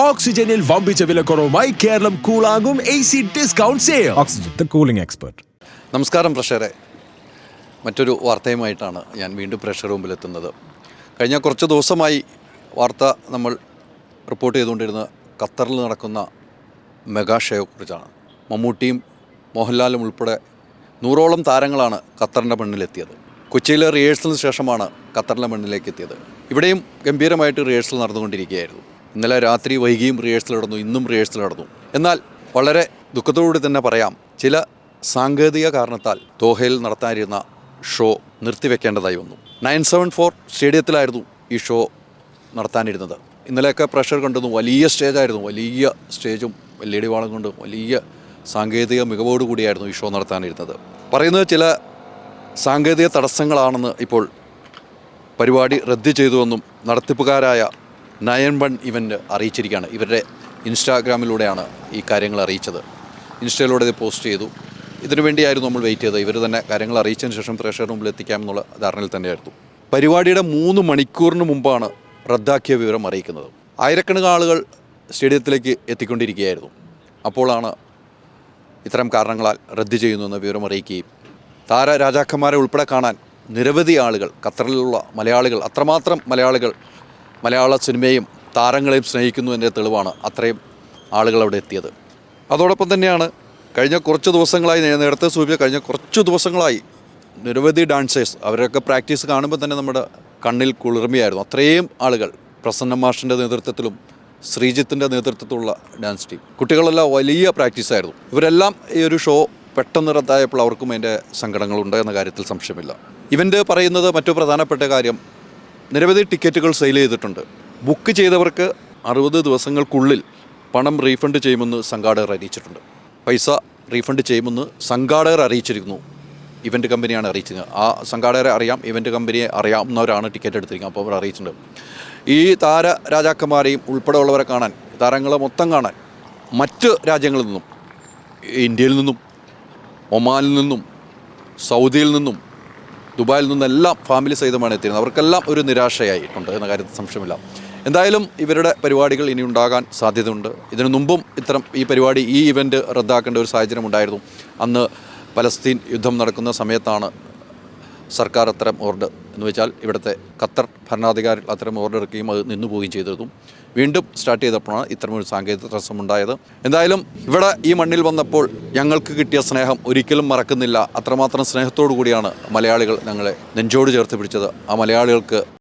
ഓക്സിജനിൽ വമ്പിച്ച വിലക്കുറവുമായി കേരളം കൂളാകും AC discount sale. Oxygen, the cooling expert. നമസ്കാരം പ്രേക്ഷകരെ, മറ്റൊരു വാർത്തയുമായിട്ടാണ് ഞാൻ വീണ്ടും പ്രേക്ഷകർ മുമ്പിലെത്തുന്നത്. കഴിഞ്ഞ കുറച്ച് ദിവസമായി വാർത്ത നമ്മൾ റിപ്പോർട്ട് ചെയ്തുകൊണ്ടിരുന്ന ഖത്തറിൽ നടക്കുന്ന മെഗാ ഷോയെക്കുറിച്ചാണ്. മമ്മൂട്ടിയും മോഹൻലാലും ഉൾപ്പെടെ 100ഓളം താരങ്ങളാണ് ഖത്തറിൻ്റെ മണ്ണിലെത്തിയത്. കൊച്ചിയിലെ റിഹേഴ്സലിന് ശേഷമാണ് ഖത്തറിൻ്റെ മണ്ണിലേക്ക് എത്തിയത്. ഇവിടെയും ഗംഭീരമായിട്ട് റിഹേഴ്സൽ നടന്നുകൊണ്ടിരിക്കുകയായിരുന്നു. ഇന്നലെ രാത്രി വൈകിയും റിഹേഴ്സൽ നടന്നു, ഇന്നും റിഹേഴ്സൽ നടന്നു. എന്നാൽ വളരെ ദുഃഖത്തോടുകൂടി തന്നെ പറയാം, ചില സാങ്കേതിക കാരണത്താൽ ദോഹയിൽ നടത്താനിരുന്ന ഷോ നിർത്തിവെക്കേണ്ടതായി വന്നു. 974 സ്റ്റേഡിയത്തിലായിരുന്നു ഈ ഷോ നടത്താനിരുന്നത്. ഇന്നലെയൊക്കെ പ്രഷർ കണ്ടുന്നു. വലിയ സ്റ്റേജായിരുന്നു, വലിയ സ്റ്റേജും LED വാളും കൊണ്ട് വലിയ സാങ്കേതിക മികവോടുകൂടിയായിരുന്നു ഈ ഷോ നടത്താനിരുന്നത്. പറയുന്നത് ചില സാങ്കേതിക തടസ്സങ്ങളാണെന്ന് ഇപ്പോൾ പരിപാടി റദ്ദ് ചെയ്തുവെന്നും നടത്തിപ്പുകാരായ 9-1 ഇവൻ്റ് അറിയിച്ചിരിക്കുകയാണ്. ഇവരുടെ ഇൻസ്റ്റാഗ്രാമിലൂടെയാണ് ഈ കാര്യങ്ങൾ അറിയിച്ചത്. ഇൻസ്റ്റയിലൂടെ ഇത് പോസ്റ്റ് ചെയ്തു. ഇതിനു വേണ്ടിയായിരുന്നു നമ്മൾ വെയിറ്റ് ചെയ്തത്. ഇവർ തന്നെ കാര്യങ്ങൾ അറിയിച്ചതിന് ശേഷം പ്രേക്ഷകരുടെ മുമ്പിൽ എത്തിക്കാമെന്നുള്ള ധാരണയിൽ തന്നെയായിരുന്നു. പരിപാടിയുടെ 3 മണിക്കൂറിന് മുമ്പാണ് റദ്ദാക്കിയ വിവരം അറിയിക്കുന്നത്. ആയിരക്കണക്കിന് ആളുകൾ സ്റ്റേഡിയത്തിലേക്ക് എത്തിക്കൊണ്ടിരിക്കുകയായിരുന്നു. അപ്പോഴാണ് ഇത്തരം കാരണങ്ങളാൽ റദ്ദ് ചെയ്യുന്നുവെന്ന വിവരം അറിയിക്കുകയും താരരാജാക്കന്മാരെ ഉൾപ്പെടെ കാണാൻ നിരവധി ആളുകൾ, ഖത്തറിലുള്ള മലയാളികൾ, അത്രമാത്രം മലയാളികൾ മലയാള സിനിമയും താരങ്ങളെയും സ്നേഹിക്കുന്നതിൻ്റെ തെളിവാണ് അത്രയും ആളുകൾ അവിടെ എത്തിയത്. അതോടൊപ്പം തന്നെയാണ് കഴിഞ്ഞ കുറച്ച് ദിവസങ്ങളായി, നേരത്തെ സൂചിപ്പിച്ച കഴിഞ്ഞ കുറച്ച് ദിവസങ്ങളായി നിരവധി ഡാൻസേഴ്സ്, അവരൊക്കെ പ്രാക്ടീസ് കാണുമ്പോൾ തന്നെ നമ്മുടെ കണ്ണിൽ കുളിർമയായിരുന്നു. അത്രയും ആളുകൾ, പ്രസന്ന മാഷിൻ്റെ നേതൃത്വത്തിലും ശ്രീജിത്തിൻ്റെ നേതൃത്വത്തിലുള്ള ഡാൻസ് ടീം, കുട്ടികളെല്ലാം വലിയ പ്രാക്ടീസായിരുന്നു. ഇവരെല്ലാം ഈ ഒരു ഷോ പെട്ടെന്ന് റദ്ദായപ്പോൾ അവർക്കും അതിൻ്റെ സങ്കടങ്ങളുണ്ട് എന്ന കാര്യത്തിൽ സംശയമില്ല. ഇവൻ്റ് പറയുന്നത് മറ്റു പ്രധാനപ്പെട്ട കാര്യം, നിരവധി ടിക്കറ്റുകൾ സെയിൽ ചെയ്തിട്ടുണ്ട്. ബുക്ക് ചെയ്തവർക്ക് 60 ദിവസങ്ങൾക്കുള്ളിൽ പണം റീഫണ്ട് ചെയ്യുമെന്ന് സംഘാടകർ അറിയിച്ചിട്ടുണ്ട്. പൈസ റീഫണ്ട് ചെയ്യുമെന്ന് സംഘാടകർ അറിയിച്ചിരിക്കുന്നു. ഇവൻ്റ് കമ്പനിയാണ് അറിയിച്ചത്. ആ സംഘാടകരെ അറിയാം, ഇവൻ്റ് കമ്പനിയെ അറിയാവുന്നവരാണ് ടിക്കറ്റ് എടുത്തിരിക്കുന്നത്. അപ്പോൾ അവർ അറിയിച്ചിട്ടുണ്ട്. ഈ താരരാജാക്കന്മാരെയും ഉൾപ്പെടെയുള്ളവരെ കാണാൻ, താരങ്ങളെ മൊത്തം കാണാൻ മറ്റ് രാജ്യങ്ങളിൽ നിന്നും, ഇന്ത്യയിൽ നിന്നും, ഒമാനിൽ നിന്നും, സൗദിയിൽ നിന്നും, ദുബായിൽ നിന്നെല്ലാം ഫാമിലി സഹിതമാണ് എത്തിയിരുന്നത്. അവർക്കെല്ലാം ഒരു നിരാശയായിട്ടുണ്ട് എന്ന കാര്യത്തിൽ സംശയമില്ല. എന്തായാലും ഇവരുടെ പരിപാടികൾ ഇനി ഉണ്ടാകാൻ സാധ്യതയുണ്ട്. ഇതിനു മുമ്പും ഈ പരിപാടി, ഈ ഇവൻ്റ് റദ്ദാക്കേണ്ട ഒരു സാഹചര്യം ഉണ്ടായിരുന്നു. അന്ന് പലസ്തീൻ യുദ്ധം നടക്കുന്ന സമയത്താണ് സർക്കാർ അത്തരം ഓർഡർ, എന്ന് വെച്ചാൽ ഇവിടുത്തെ ഖത്തർ ഭരണാധികാരികൾ അത്തരം ഓർഡർ ഇറക്കുകയും അത് നിന്നുപോവുകയും ചെയ്തിരുന്നു. വീണ്ടും സ്റ്റാർട്ട് ചെയ്തപ്പോഴാണ് ഇത്തരമൊരു സാങ്കേതിക തടസ്സമുണ്ടായത്. എന്തായാലും ഇവിടെ ഈ മണ്ണിൽ വന്നപ്പോൾ ഞങ്ങൾക്ക് കിട്ടിയ സ്നേഹം ഒരിക്കലും മറക്കുന്നില്ല. അത്രമാത്രം സ്നേഹത്തോടു കൂടിയാണ് മലയാളികൾ ഞങ്ങളെ നെഞ്ചോട് ചേർത്ത് പിടിച്ചത്. ആ മലയാളികൾക്ക്